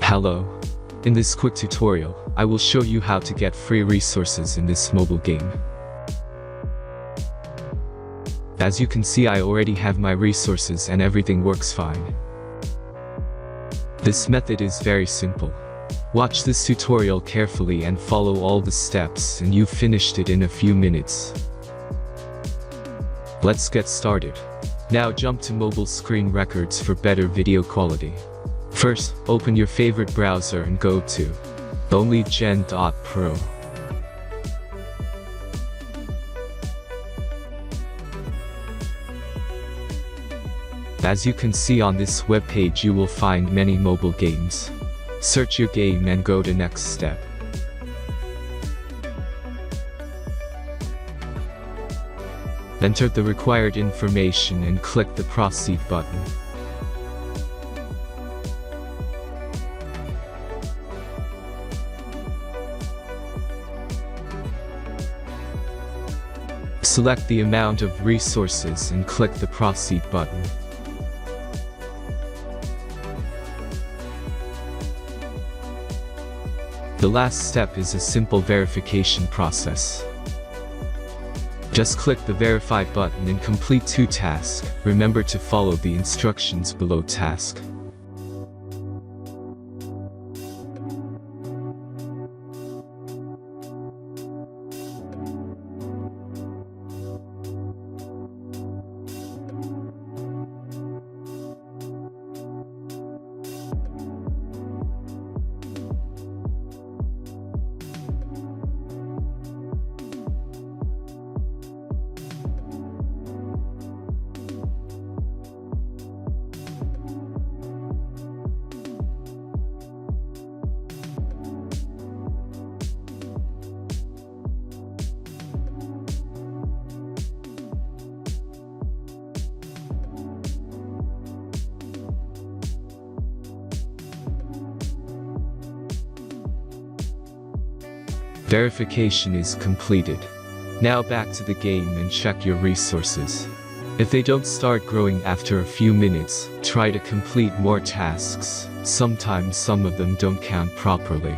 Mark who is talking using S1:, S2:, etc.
S1: Hello. In this quick tutorial, I will show you how to get free resources in this mobile game. As you can see, I already have my resources and everything works fine. This method is very simple. Watch this tutorial carefully and follow all the steps and you've finished it in a few minutes. Let's get started. Now jump to mobile screen records for better video quality. First, open your favorite browser and go to onlygen.pro. As you can see on this webpage, you will find many mobile games. Search your game and go to next step. Enter the required information and click the proceed button. Select the amount of resources and click the proceed button. The last step is a simple verification process. Just click the verify button and complete 2 tasks. Remember to follow the instructions below task. Verification is completed. Now back to the game and check your resources. If they don't start growing after a few minutes, try to complete more tasks. Sometimes some of them don't count properly.